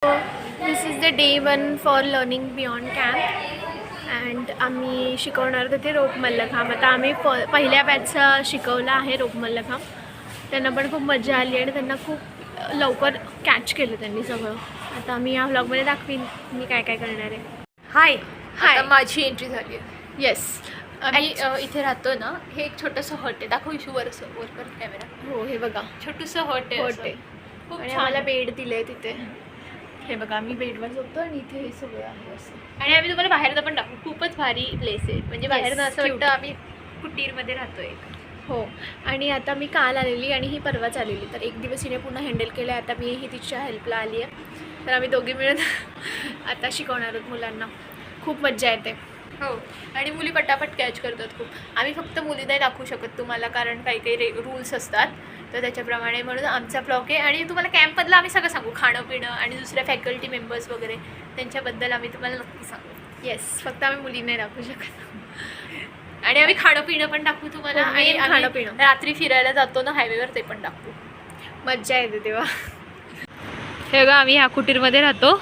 This is the day 1 for learning beyond camp and आम्ही शिकवणार होते रोप मल्लखांब. आता आम्ही पहिल्या बॅचचा शिकवला आहे रोप मल्लखांब. त्यांना पण खूप मजा आली आणि त्यांना खूप लवकर कॅच केलं त्यांनी सगळं. आता आम्ही या व्लॉगमध्ये दाखवीन मी काय काय करणार आहे. हाय हाय. आता माझी एंट्री झाली आहे. येस, आम्ही इथे राहतो ना. हे एक छोटंसं हॉट आहे. दाखव इशू वर कर कॅमेरा. हो हे बघा छोटंसं हॉट आहे. हॉट आहे खूप आणि छान. आम्हाला बेड दिलं आहे तिथे. हे बघा आम्ही बेडवर झोपतो आणि इथे हे सगळं आहे असं. आणि आम्ही तुम्हाला बाहेरनं पण दाखवू. खूपच भारी प्लेस आहे. म्हणजे बाहेरनं असं cute. वाटतं आम्ही कुटीरमध्ये राहतोय. हो. आणि आता मी काल आलेली आणि ही परवाच आलेली, तर एक दिवस हिने पुन्हा हँडल केलं आहे. आता मी ही तिच्या हेल्पला आली आहे. तर आम्ही दोघी मिळून आता शिकवणार आहोत मुलांना. खूप मज्जा येते. हो. आणि मुली पटापट कॅच करतात खूप. आम्ही फक्त मुली नाही दाखवू शकत तुम्हाला, कारण काही काही रूल्स असतात. तर त्याच्याप्रमाणे म्हणून आमचा ब्लॉग आहे. आणि तुम्हाला कॅम्पमधलं आम्ही सगळं सांगू. खाणं पिणं आणि दुसऱ्या फॅकल्टी मेंबर्स वगैरे त्यांच्याबद्दल आम्ही तुम्हाला नक्की सांगू. येस, फक्त आम्ही मुली नाही दाखवू शकत. आणि आम्ही खाणं पिणं पण दाखवू तुम्हाला. हो, आणि main आम्ही खाणं-पिणं. रात्री फिरायला जातो ना हायवेवर, ते पण दाखवू. मज्जा येते तेव्हा. हे बघा आम्ही ह्या कुटीरमध्ये राहतो.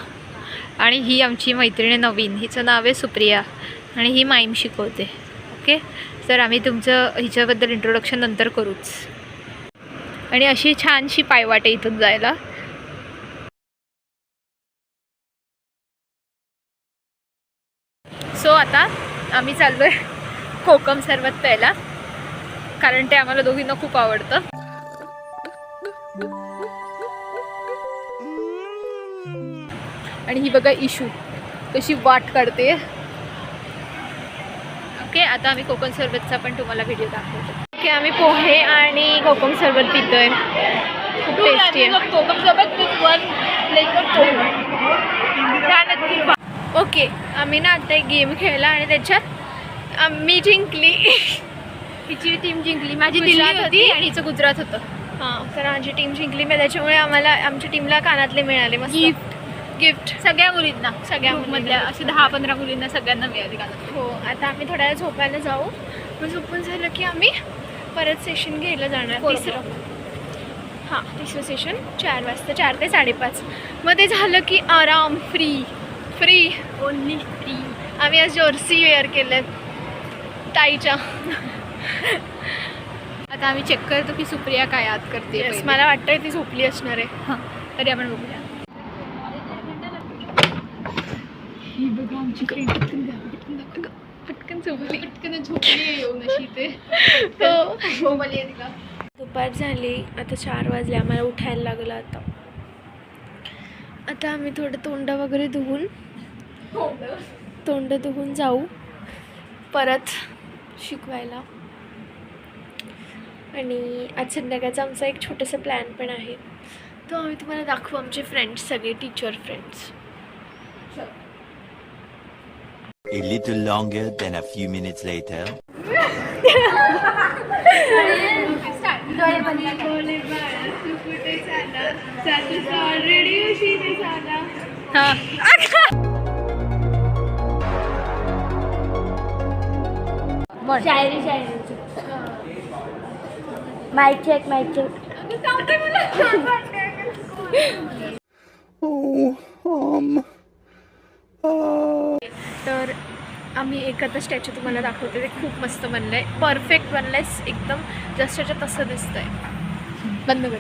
आणि ही आमची मैत्रिणी नवीन, हिचं नाव आहे सुप्रिया आणि ही माईम शिकवते. ओके, तर आम्ही तुमचं हिच्याबद्दल इंट्रोडक्शन नंतर करूच. आणि अशी छानशी पायवाट आहे इथून जायला. सो आता आम्ही चाललो आहे कोकम सरबत प्यायला, कारण ते आम्हाला दोघींना खूप आवडतं. आणि ही बघा इशू कशी वाट काढते. ओके, आता आम्ही कोकम सरबतचा पण तुम्हाला व्हिडिओ दाखवतो. ओके, आम्ही पोहे आणि कोकम सरबत पितोय. खूप टेस्टी आहे. कोकम सरबत विथ वन ओके, आम्ही ना आता एक गेम खेळला आणि त्याच्यात मी जिंकली. हिची टीम जिंकली. माझी दिल्ली गुजरात होती होती आणि हिचं गुजरात होतं. हां, तर माझी टीम जिंकली. मग त्याच्यामुळे आम्हाला आमच्या टीमला कानातले मिळाले. मस्त गिफ्ट सगळ्या मुलींना, सगळ्या मधल्या असे 10-15 मुलींना सगळ्यांना मिळाली कानातले. हो. आता आम्ही थोड्या वेळ झोपायला जाऊ. मग झोपून झालं की आम्ही परत सेशन घ्यायला जाणार. तिसरं सेशन 4 वाजता, 4 ते 5:30. मग ते झालं की आराम. Free only free. आम्ही आज जर्सी वेअर केलं ताईच्या. आता आम्ही चेक करतो की सुप्रिया काय याद करते. येस, मला वाटतं ती झोपली असणार आहे. हां, तरी आपण बघूया. ही बघा आमची फ्रेंड पटकन झोपली येऊन अशी ते. दुपार झाली, आता 4 वाजले. आम्हाला उठायला लागलं. आता आम्ही थोडं तोंड वगैरे धुवून जाऊ परत शिकवायला. आणि आज संध्याकाळचा आमचा एक छोटंसं प्लॅन पण आहे, तो आम्ही तुम्हाला दाखवू. आमचे फ्रेंड्स सगळे, teacher friends. A little longer than a few minutes later. शायरी माइक चेक तर आम्ही एक आता स्टॅच्यू तुम्हाला दाखवते. ते खूप मस्त बनलं आहे, परफेक्ट बनलं आहे एकदम, जसंच्या तसं दिसतंय. बंद कर.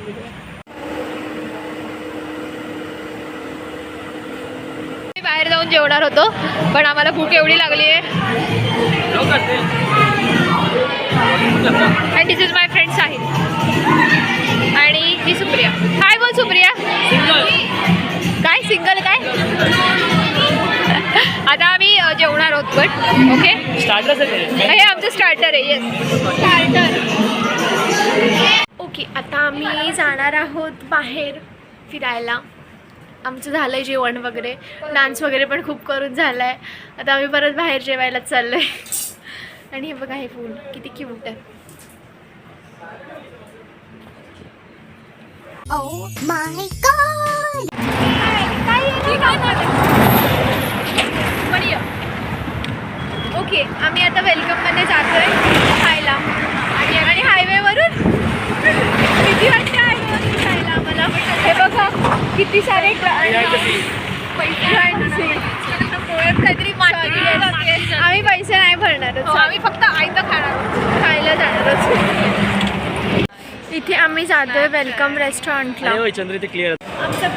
बाहेर जाऊन जेवणार होतो, पण आम्हाला भूक एवढी लागली आहे. And this is my friend Sahil आणि ही सुप्रिया. हाय बोल सुप्रिया. काय सिंगल काय? आता आम्ही जेवणार आहोत पण. ओके, हे आमचं स्टार्टर आहे. Yes, starter. ओके, आता आम्ही जाणार आहोत बाहेर फिरायला. आमचं झालं आहे जेवण वगैरे, डान्स वगैरे पण खूप करून झालं आहे. आता आम्ही परत बाहेर जेवायला चाललो आहे. आणि हे बघा, हे फूल किती क्यूट आहे. Oh my God! ओके, आम्ही आता वेलकममध्ये जातोय खायला. आणि हायवेवरून किती वाटतं हायवेवरून खायला आम्हाला. हे बघा किती सारे काहीतरी आम्ही पैसे नाही भरणारच, आम्ही फक्त आयतं खाणार, खायला जाणारच. इथे आम्ही जातोय वेलकम रेस्टॉरंटला. चंद्र ते क्लिअर आमचा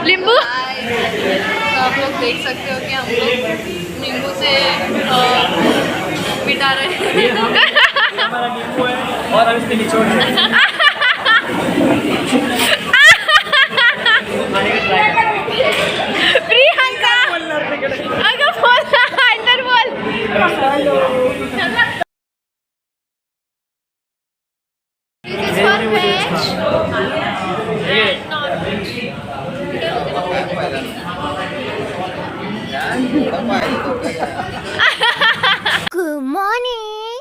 नींबू तो आप लोग देख सकते हो कि हम लोग नींबू से मिटा रहे हैं. हमारा नींबू है और हम इसमें निचोड़ रहे हैं. प्रियंका अगं बोल अंदर बोल. This is for veg and non-veg. Good morning.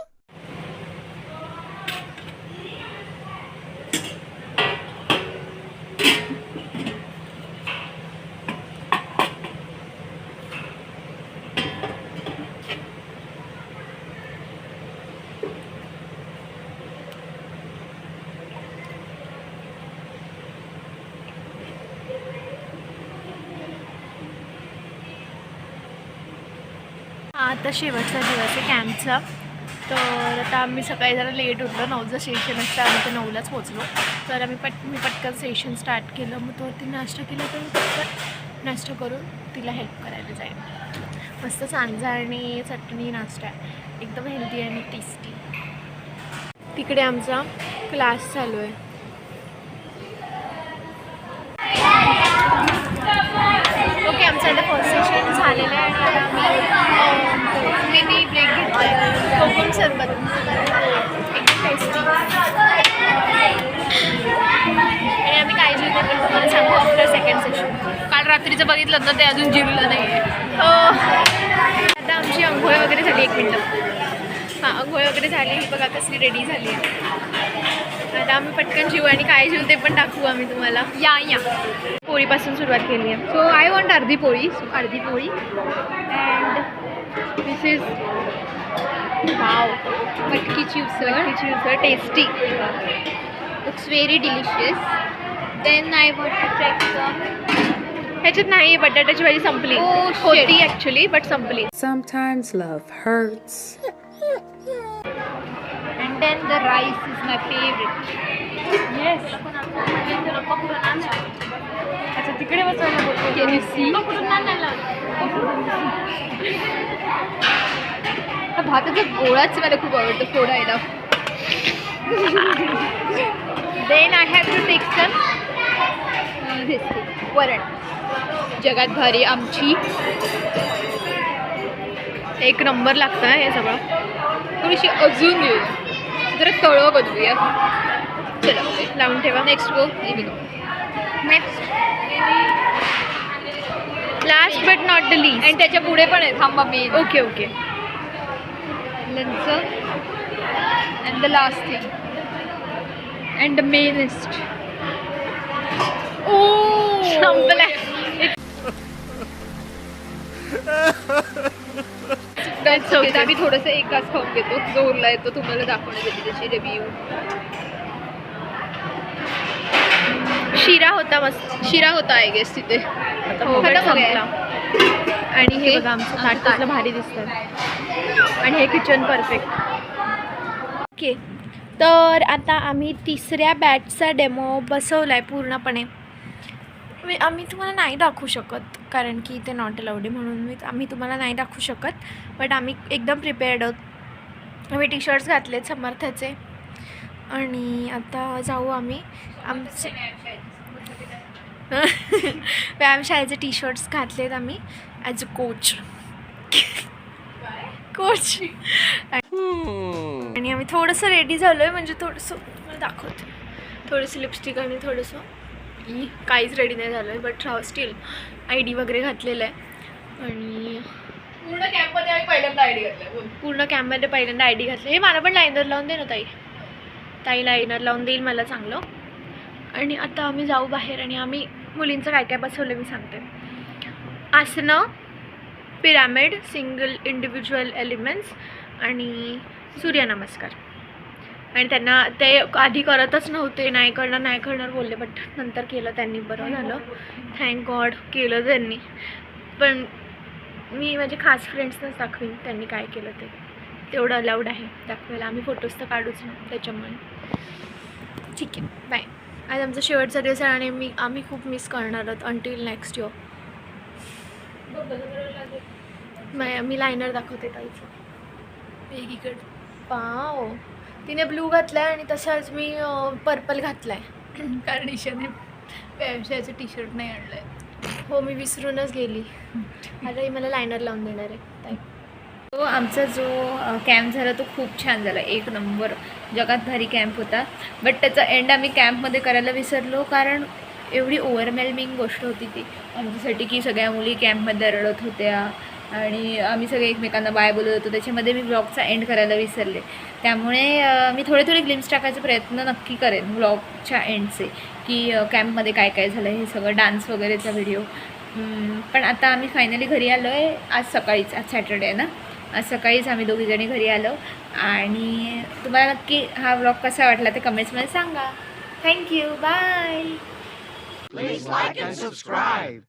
आता शेवटचा दिवस आहे कॅम्पचा. तर आता आम्ही सकाळी जरा लेट उठलो, 9चं सेशन असतं, आम्ही तर 9लाच पोचलो. तर मी पटकन सेशन स्टार्ट केलं. मग तो ती नाश्ता केला, तर पटकन नाश्ता करून तिला हेल्प करायला जाईल. मस्त सांजा आणि चटणी नाश्ता आहे, एकदम हेल्दी आणि टेस्टी. तिकडे आमचा क्लास चालू आहे. ओके, आमचं आता फर्स्ट सेशन झालेलं आहे आणि आता आम्ही मी ब्रेक घेतला आहे. कोकम सरबत एकदम टेस्टी. आणि आम्ही काय जेवतो ते तुम्हाला सांगू आफ्टर सेकंड सेशन. काल रात्रीचं बघितलं तर ते अजून जिरलं नाही आहे. आता आमची अंघोळ वगैरे झाली. 1 मिनटं. हां, अंघोळ वगैरे झाली. ही बघा कसली रेडी झाली आहे. आता आम्ही पटकन जेवू आणि काय जेवू ते पण दाखवू आम्ही तुम्हाला. या पोळीपासून सुरुवात केली आहे. सो आय वॉन्ट अर्धी पोळी. अर्धी पोळी अँड दिस इज वाव मटकीची उसळ. Tasty, it's very delicious. Then I want to check ह्याच्यात नाही, बटाट्याची भाजी संपली. Oh, shit. होती ॲक्च्युली बट संपली. Sometimes love hurts. and then the rice is my favorite. Yes. अच्छा, तिकडे बसवायला बोलतो. Can you see? हा भाताचा गोळाच मला खूप आवडतो फोडायला. Then I have to take some वरण. जगात भारी आमची. एक नंबर लागतं हे सगळं. थोडीशी अजून घेऊया, जरा तळं बनवूया. चला लावून ठेवा. Next go. Next last but not the least. आणि त्याच्या पुढे पण आहे. थांबा मी. Okay okay. नंतर and the last thing and the mainest. ओ संपलं. आम्ही थोडंसं एक घास खाऊन घेतो, जो उरला येतो तुम्हाला दाखवण्यासाठी त्याची रिव्ह्यू. शिरा होता मस्त. शिरा होता आय गेस तिथे. हो, खतम हो संपला. गया. आणि हे बघा आमचं ताट कसलं भारी दिसतं. आणि हे किचन परफेक्ट. ओके, तर आता आम्ही 3ऱ्या बॅचचा डेमो बसवला आहे पूर्णपणे. आम्ही तुम्हाला नाही दाखवू शकत कारण की ते नॉट अलाउड आहे, म्हणून आम्ही तुम्हाला नाही दाखवू शकत. बट आम्ही एकदम प्रिपेअर्ड आहोत. आम्ही टी-शर्ट्स घातलेत समर्थाचे. आणि आता जाऊ आम्ही आमचे व्यायामशाळेचे टी-शर्ट्स घातलेत आम्ही ॲज अ कोच. आणि आम्ही थोडंसं रेडी झालो आहे, म्हणजे थोडंसं मला दाखवते. थोडंसं लिपस्टिक आणि थोडंसं काहीच रेडी नाही झालं आहे. बट स्टील ID वगैरे घातलेलं आहे. आणि पूर्ण कॅम्पमध्ये आम्ही पहिल्यांदा आयडी घातला. पूर्ण कॅम्पमध्ये पहिल्यांदा ID घातलं. हे मला पण लायनर लावून दे ना ताई. ताई लायनर लावून देईल मला चांगलं. आणि आता आम्ही जाऊ बाहेर आणि आम्ही मुलींचं काय काय बसवलं मी सांगते. आसनं, पिरामिड, सिंगल इंडिव्हिज्युअल एलिमेंट्स आणि सूर्यनमस्कार. आणि त्यांना ते आधी करतच नव्हते, नाही करणार बोलले, बट नंतर केलं त्यांनी, बरं झालं, थँक गॉड केलं त्यांनी. पण मी माझे खास फ्रेंड्सनाच दाखवीन त्यांनी काय केलं ते, तेवढं अलाउड आहे दाखवायला. आम्ही फोटोज तर काढूच ना त्याच्यामुळे. ठीक आहे, बाय. आज आमचा शेवटचा दिवस आहे आणि आम्ही खूप मिस करणार आहोत अंटिल नेक्स्ट इयर. मी लायनर दाखवते ताईचं एकीकडे. पाव तिने ब्लू घातलाय आणि तसाच मी पर्पल घातलाय कारण ईशाने व्यवसायाचं टी शर्ट नाही आणलं आहे. हो, मी विसरूनच गेली. आता ही मला लायनर लावून देणार आहे ताई. तो आमचा जो कॅम्प झाला तो खूप छान झाला, एक नंबर जगात भारी कॅम्प होता. बट त्याचा एंड आम्ही कॅम्पमध्ये करायला विसरलो, कारण एवढी ओव्हरवेल्मिंग गोष्ट होती ती आमच्यासाठी की सगळ्या मुली कॅम्पमध्ये रडत होत्या आणि आम्ही सगळे एकमेकांना बाय बोलत होतो. त्याच्यामध्ये मी ब्लॉगचा एंड करायला विसरले. त्यामुळे मी थोडे ग्लिम्स टाकायचा प्रयत्न नक्की करेन ब्लॉगच्या एंडचे, की कॅम्पमध्ये काय काय झालं हे सगळं, डान्स वगैरेचा व्हिडिओ. पण आता आम्ही फायनली घरी आलो आहे आज सकाळीच. आज सॅटर्डे आहे ना, आज सकाळीच आम्ही दोघीजणी घरी आलो. आणि तुम्हाला नक्की हा व्लॉग कसा वाटला ते कमेंट्समध्ये सांगा. Thank you, bye. Please like and subscribe.